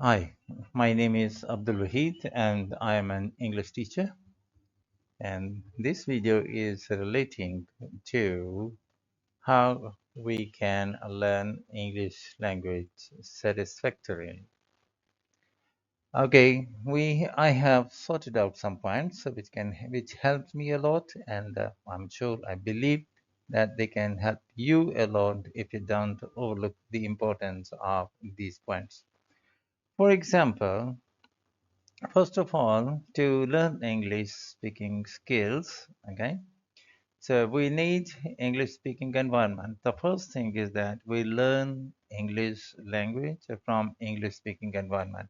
Hi, my name is Abdul Wahid and I am an English teacher. And this video is relating to how we can learn English language satisfactorily. Okay, I have sorted out some points which helped me a lot, and I believe that they can help you a lot if you don't overlook the importance of these points. For example, first of all, to learn English speaking skills, okay, so we need English speaking environment. The first thing is that we learn English language from English speaking environment.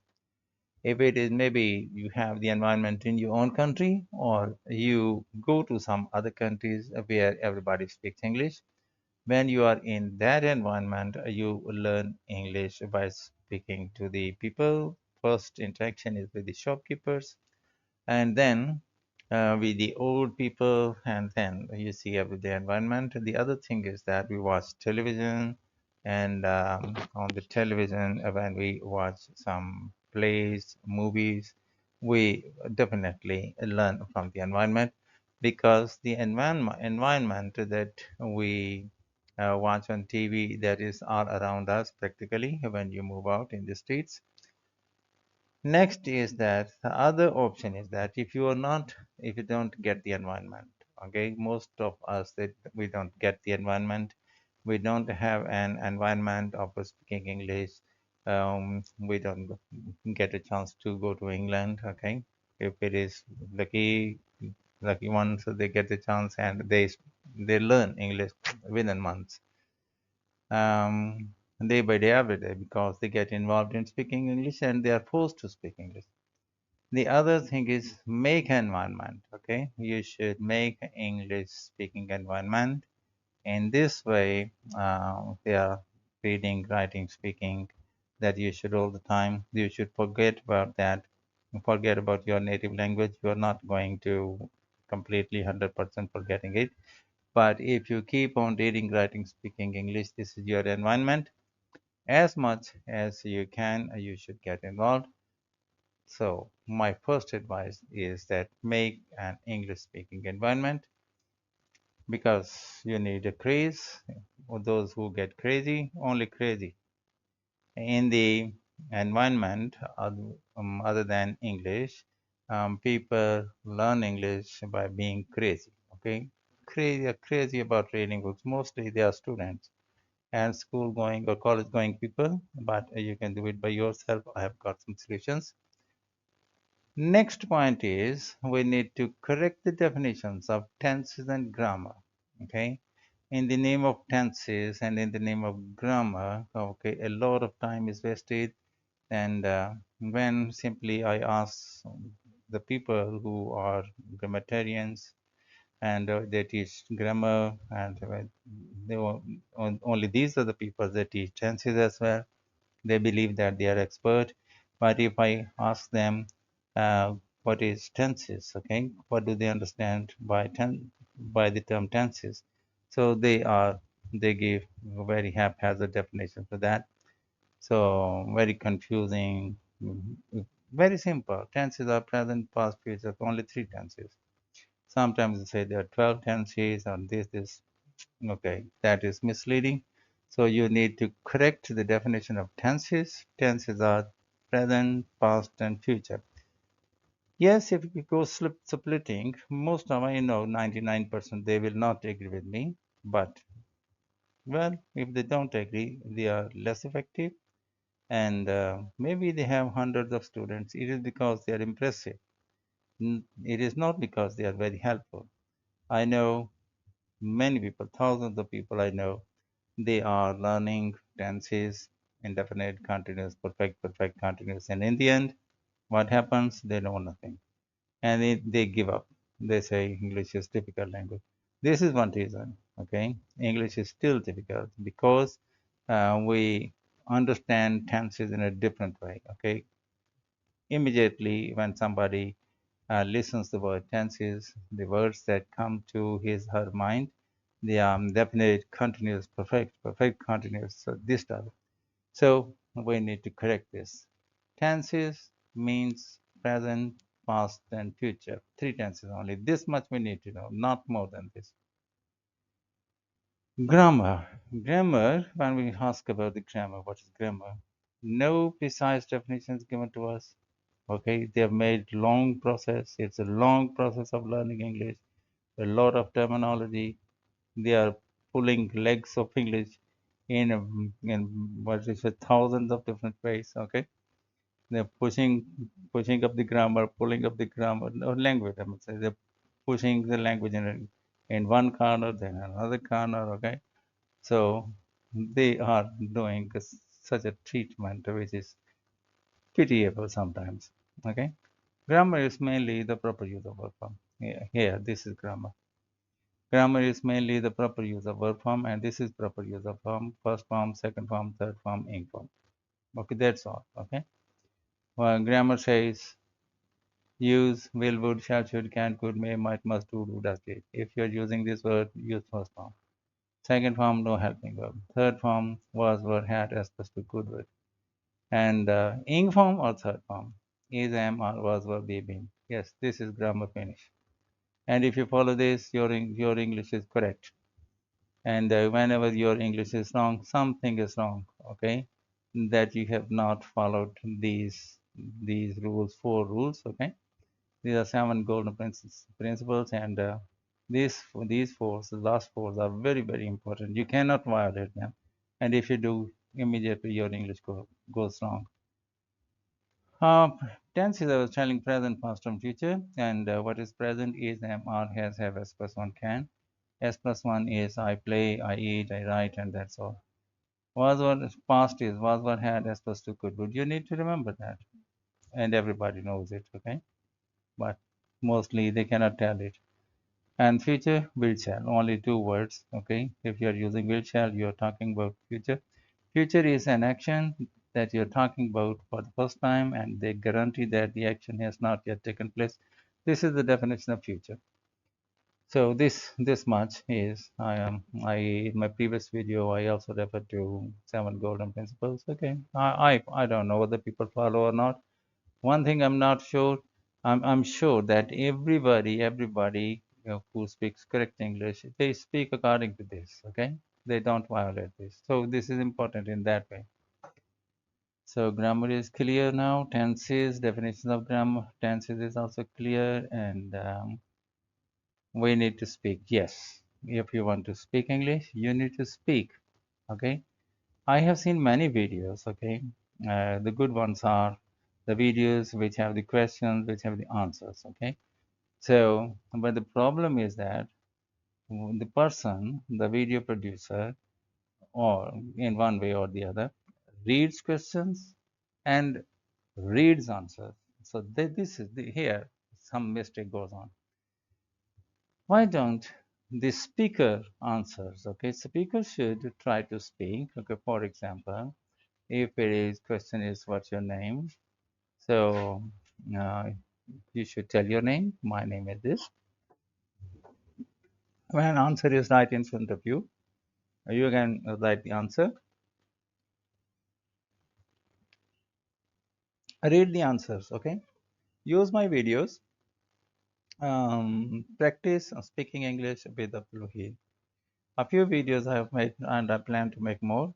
If it is maybe you have the environment in your own country or you go to some other countries where everybody speaks English, when you are in that environment, you learn English by speaking to the people. First interaction is with the shopkeepers and then with the old people, and then you see everyday environment. The other thing is that we watch television, and on the television, when we watch some plays, movies, we definitely learn from the environment because the environment that we watch on TV that is all around us practically when you move out in the streets. Next is that the other option is that if you don't get the environment, okay, most of us that we don't get the environment, we don't have an environment of speaking English. We don't get a chance to go to England, okay. If it is lucky ones, so they get the chance and they learn English within months. Day by day, every day, because they get involved in speaking English and they are forced to speak English. The other thing is make environment. Okay, you should make English speaking environment. In this way, they are reading, writing, speaking. That you should all the time. You should forget about that. Forget about your native language. You are not going to completely 100% forgetting it. But if you keep on reading, writing, speaking English, this is your environment. As much as you can, you should get involved. So my first advice is that make an English speaking environment because you need a craze. For those who get crazy, only crazy. In the environment other than English, people learn English by being crazy. Okay, crazy about reading books. Mostly they are students and school going or college going people, but you can do it by yourself. I have got some solutions. Next point is we need to correct the definitions of tenses and grammar. Okay, in the name of tenses and in the name of grammar, okay, a lot of time is wasted. And when simply I ask the people who are grammarians and they teach grammar, and only these are the people that teach tenses as well. They believe that they are expert. But if I ask them what is tenses, okay, what do they understand by the term tenses? So they give a very haphazard definition for that. So very confusing. Very simple. Tenses are present, past, future. Only three tenses. Sometimes they say there are 12 tenses or this. Okay, that is misleading. So you need to correct the definition of tenses. Tenses are present, past, and future. Yes, if you go splitting, most of I know 99% they will not agree with me. But well, if they don't agree, they are less effective, and maybe they have hundreds of students. It is because they are impressive. It is not because they are very helpful. I know many people, thousands of people I know, they are learning tenses, indefinite, continuous, perfect, perfect, continuous, and in the end, what happens? They know nothing, and they give up. They say English is difficult language. This is one reason. Okay, English is still difficult because we understand tenses in a different way. Okay, immediately when somebody listens the word tenses, the words that come to his her mind, the definite, continuous, perfect, perfect, continuous. So this stuff. So we need to correct this. Tenses means present, past, and future. Three tenses only. This much we need to know, not more than this. Grammar. Grammar, when we ask about the grammar, what is grammar? No precise definitions given to us. Okay, they have made long process. It's a long process of learning English. A lot of terminology. They are pulling legs of English in what is it, thousands of different ways. Okay, they're pushing up the grammar, pulling up the grammar or language. I must say they're pushing the language in one corner, then another corner. Okay, so they are doing such a treatment which is pitiable sometimes. Okay, grammar is mainly the proper use of verb form. Here, this is grammar. Grammar is mainly the proper use of verb form, and this is proper use of form, first form, second form, third form, ing form. Okay, that's all. Okay. Well, grammar says use will, would, shall, should, can, could, may, might, must, do, does, did. If you're using this word, use first form. Second form, no helping verb. Third form, was, were, had, as opposed to could, would. And ing form or third form is, am, or was, were, be, been. Yes, this is grammar finish. And if you follow this, your English is correct. And whenever your English is wrong, something is wrong. Okay, that you have not followed these rules, 4 rules. Okay, these are 7 golden principles, and these 4, the last 4 are very important. You cannot violate them, and if you do, immediately your English goes wrong. Tense is, I was telling, present, past, and future. And what is present is am, are, has, have, s plus 1 can. S plus 1 is I play, I eat, I write, and that's all. Was, what past is was, what had, s plus 2 could, would. You need to remember that, and everybody knows it. Okay, but mostly they cannot tell it. And future, will, shall, only 2 words. Okay, if you are using will, shall, you are talking about future. Future is an action that you're talking about for the first time, and they guarantee that the action has not yet taken place. This is the definition of future. So this much is I in my previous video I also referred to 7 golden principles. Okay, I don't know whether people follow or not. One thing I'm not sure. I'm sure that everybody who speaks correct English, they speak according to this. Okay, they don't violate this. So this is important in that way. So grammar is clear now. Tenses, definition of grammar, tenses is also clear, and we need to speak. Yes, if you want to speak English, you need to speak. Okay, I have seen many videos. Okay, the good ones are the videos which have the questions, which have the answers. Okay, so but the problem is that the person, the video producer, or in one way or the other, reads questions and reads answers. So this is here some mistake goes on. Why don't the speaker answers? Okay, speaker should try to speak. Okay, for example, if it is question is what's your name, so uh, you should tell your name. My name is this. When an answer is right in front of you, you can write the answer. Read the answers. Okay, use my videos. Practice speaking English with Abdul Wahid. A few videos I have made, and I plan to make more.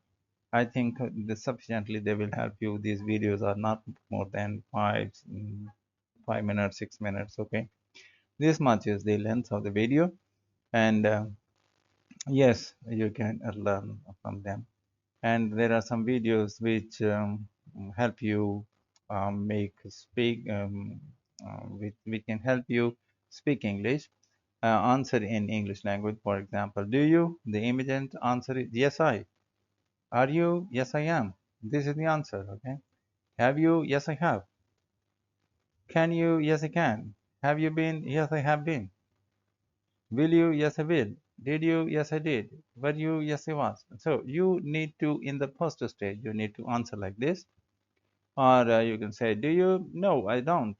I think sufficiently they will help you. These videos are not more than 5 minutes, 6 minutes. Okay, this much is the length of the video, and yes, you can learn from them. And there are some videos which help you make speak. We can help you speak English. Answer in English language, for example. Do you? The immediate answer is yes, I. Are you? Yes, I am. This is the answer. Okay. Have you? Yes, I have. Can you? Yes, I can. Have you been? Yes, I have been. Will you? Yes, I will. Did you? Yes, I did. Were you? Yes, I was. So you need to, in the first stage, you need to answer like this. Or you can say, do you? No, I don't.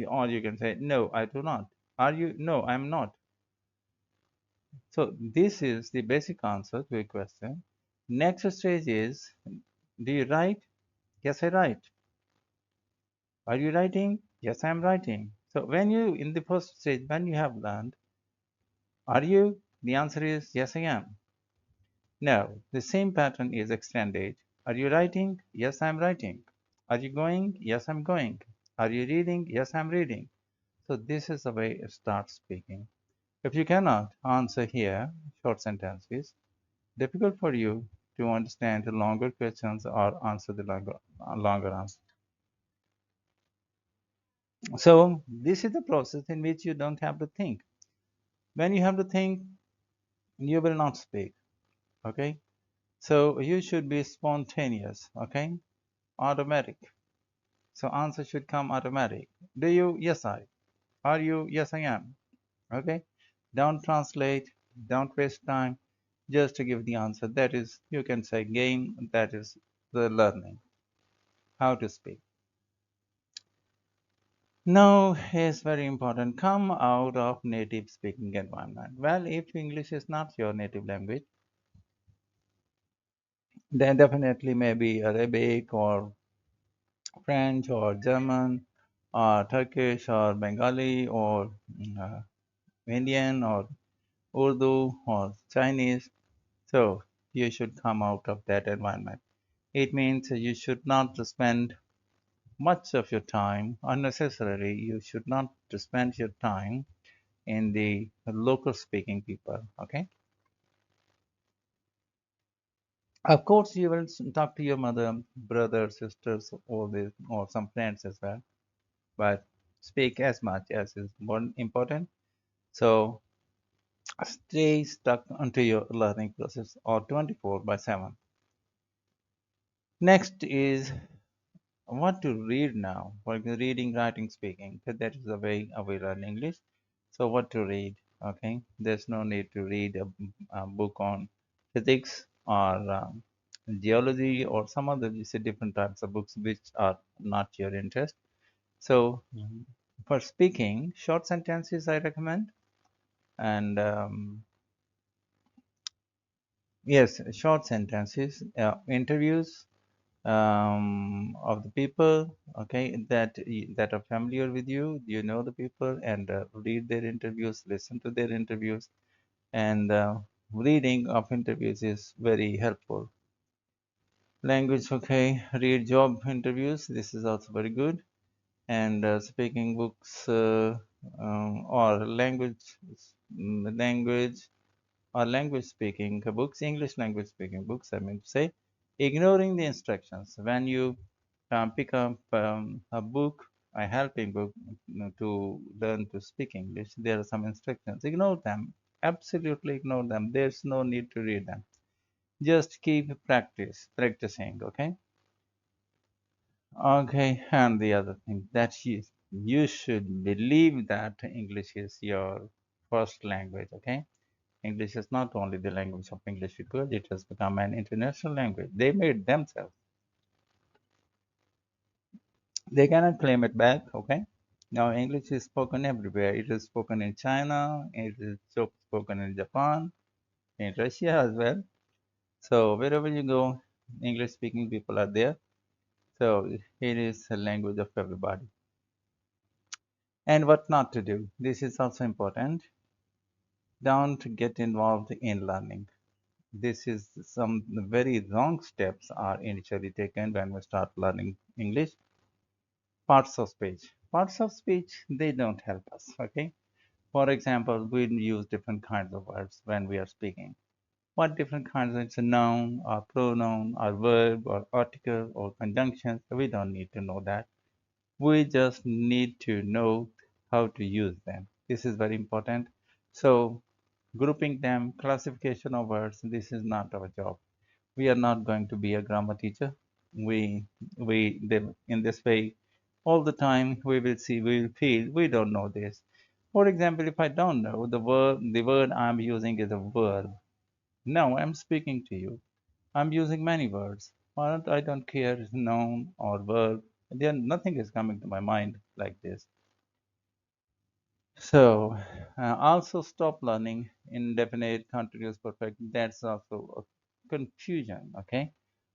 Or you can say, no, I do not. Are you? No, I'm not. So this is the basic answer to a question. Next stage is, do you write? Yes, I write. Are you writing? Yes, I'm writing. So when you, in the first stage, when you have learned, are you? The answer is yes, I am. Now, the same pattern is extended. Are you writing? Yes, I'm writing. Are you going? Yes, I'm going. Are you reading? Yes, I'm reading. So this is the way you start speaking. If you cannot answer here, short sentences, difficult for you to understand the longer questions or answer the longer answer. So this is the process in which you don't have to think. When you have to think, you will not speak. Okay. So you should be spontaneous. Okay. Automatic. So answer should come automatic. Do you? Yes, I. Are you? Yes, I am. Okay. Don't translate. Don't waste time. Just to give the answer. That is, you can say game. That is the learning. How to speak. Now is very important. Come out of native speaking environment. Well, if English is not your native language, then definitely maybe Arabic or French or German or Turkish or Bengali or uh, Indian or Urdu or Chinese. So you should come out of that environment. It means you should not spend much of your time unnecessarily. You should not spend your time in the local speaking people. Okay. Of course, you will talk to your mother, brother, sisters, all this, or some friends as well. But speak as much as is more important. So stay stuck onto your learning process or 24 by 7. Next is what to read now. For example, reading, writing, speaking. That is the way we learn English. So what to read? Okay, there's no need to read a book on physics or geology or some other different types of books which are not your interest. So for speaking, short sentences I recommend, and yes, short sentences, interviews of the people, okay, that are familiar with you. You know the people, and read their interviews, listen to their interviews, and reading of interviews is very helpful. Language, okay, read job interviews. This is also very good, and speaking books or language or language speaking books, English language speaking books, I mean to say, ignoring the instructions. When you pick up a book, a helping book to learn to speak English, there are some instructions. Ignore them. Absolutely ignore them. There's no need to read them. Just keep practicing, okay? Okay, and the other thing that you should believe that English is your first language, okay? English is not only the language of English people, it has become an international language. They made themselves. They cannot claim it back, okay? Now, English is spoken everywhere. It is spoken in China, it is spoken in Japan, in Russia as well. So, wherever you go, English speaking people are there. So, it is a language of everybody. And what not to do. This is also important. Don't get involved in learning. This is some very wrong steps are initially taken when we start learning English. Parts of speech. Parts of speech, they don't help us, okay? For example, we use different kinds of words when we are speaking. What different kinds? It's a noun or pronoun or verb or article or conjunction. We don't need to know that. We just need to know how to use them. This is very important. So grouping them, classification of words, this is not our job. We are not going to be a grammar teacher. In this way all the time we will see, we will feel we don't know this. For example, if I don't know the word I'm using is a verb. Now I'm speaking to you. I'm using many words. But I don't care if noun or verb. Then nothing is coming to my mind like this. So also stop learning indefinite continuous perfect. That's also a confusion. Okay,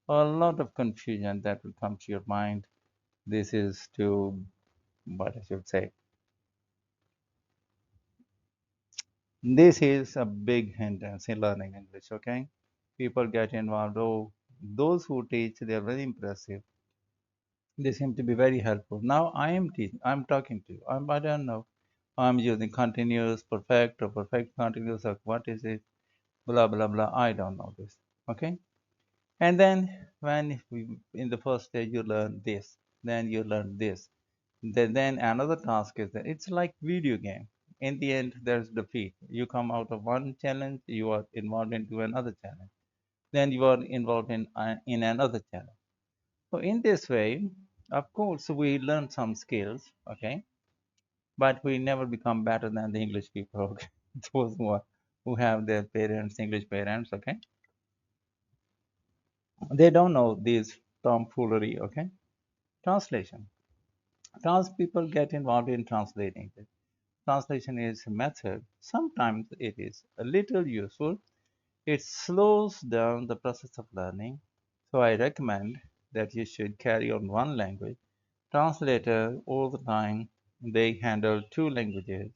a lot of confusion that will come to your mind. This is to, what I should say, this is a big hindrance in learning English, okay? People get involved. Oh, those who teach, they're very impressive. They seem to be very helpful. Now I am teaching, I'm talking to you. I don't know. I'm using continuous, perfect, or perfect continuous, or what is it? Blah, blah, blah. I don't know this, okay? And then in the first stage you learn this, then you learn this. Then another task is that it's like video game. In the end, there's defeat. You come out of one challenge, you are involved into another challenge. Then you are involved in another challenge. So in this way, of course, we learn some skills, okay, but we never become better than the English people, okay? Those who have their parents, English parents, okay, they don't know this tomfoolery, okay. Translation. People get involved in translating. Translation is a method. Sometimes it is a little useful. It slows down the process of learning. So I recommend that you should carry on one language. Translator all the time, they handle two languages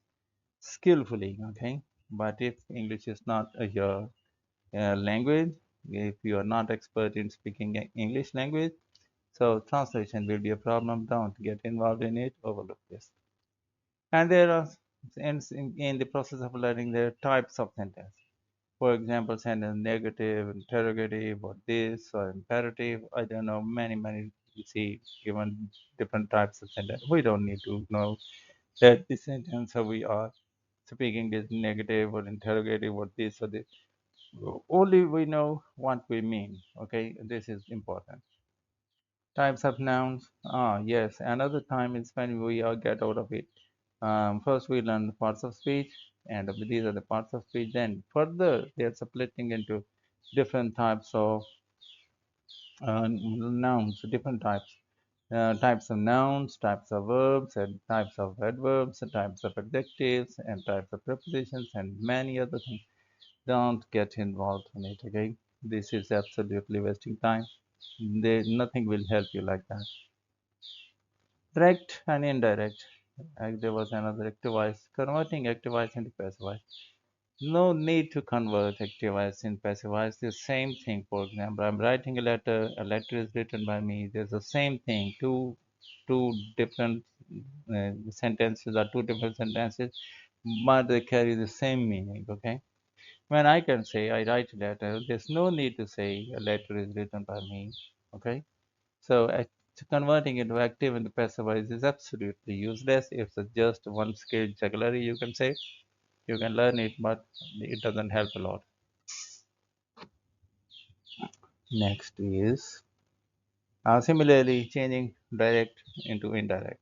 skillfully, okay? But if English is not your language, if you are not expert in speaking English language, so translation will be a problem. Don't get involved in it. Overlook this. And there are, in the process of learning, there are types of sentence. For example, sentence negative, interrogative, or this, or imperative. I don't know, many, you see, given different types of sentence. We don't need to know that the sentence how we are speaking is negative or interrogative or this or this. Only we know what we mean. Okay, this is important. Types of nouns. Ah, yes. Another time is when we get out of it. First, we learn parts of speech, and these are the parts of speech. Then, further, they are splitting into different types of nouns, different types. Types of nouns, types of verbs, and types of adverbs, types of adjectives, and types of prepositions, and many other things. Don't get involved in it, okay? This is absolutely wasting time. Nothing will help you like that. Direct and indirect. There was another active voice. Converting active voice into passive voice. No need to convert active voice in passive voice. The same thing. For example, I'm writing a letter. A letter is written by me. There's the same thing. Two different sentences are two different sentences, but they carry the same meaning. Okay. When I can say I write a letter, there's no need to say a letter is written by me. Okay. So converting into active and passive voice is absolutely useless. It's just one skill jugglery, you can say. You can learn it, but it doesn't help a lot. Next is similarly changing direct into indirect.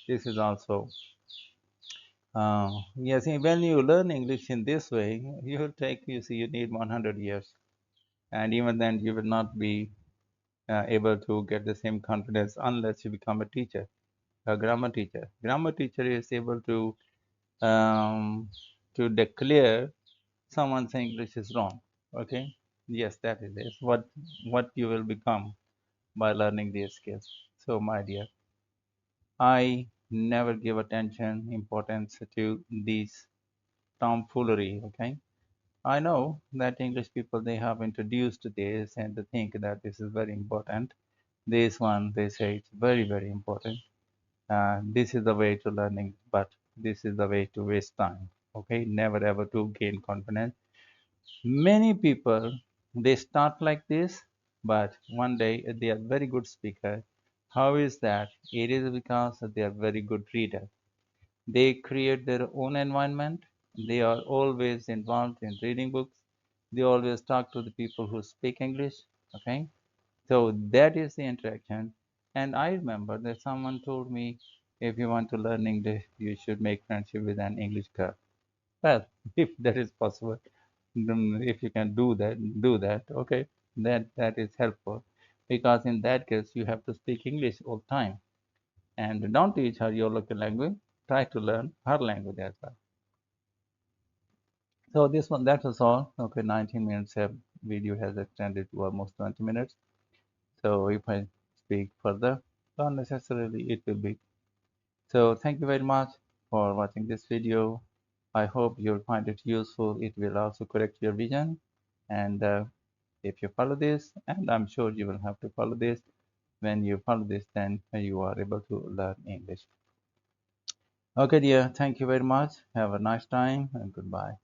This is also yes. When you learn English in this way, you will take you need 100 years, and even then you will not be able to get the same confidence unless you become a teacher, a grammar teacher. Grammar teacher is able um, to declare someone's English is wrong. Okay, yes, that is it. What you will become by learning these skills. So, my dear, I never give importance to these tomfoolery. Okay, I know that English people they have introduced this and they think that this is very important. This one they say it's very important. This is the way to learning, but this is the way to waste time. Okay, never ever to gain confidence. Many people they start like this, but one day they are very good speaker. How is that? It is because they are very good reader. They create their own environment. They are always involved in reading books. They always talk to the people who speak English. Okay, so that is the interaction. And I remember that someone told me, if you want to learn English, you should make friendship with an English girl. Well, if that is possible, then if you can do that. Okay, that is helpful, because in that case you have to speak English all the time, and don't teach her your local language. Try to learn her language as well. So this one, that was all. Okay, 19 minutes video has extended to almost 20 minutes. So if I speak further. not necessarily it will be. So thank you very much for watching this video. I hope you'll find it useful. It will also correct your vision. And if you follow this, and I'm sure you will have to follow this, when you follow this, then you are able to learn English. Okay, dear. Thank you very much. Have a nice time and goodbye.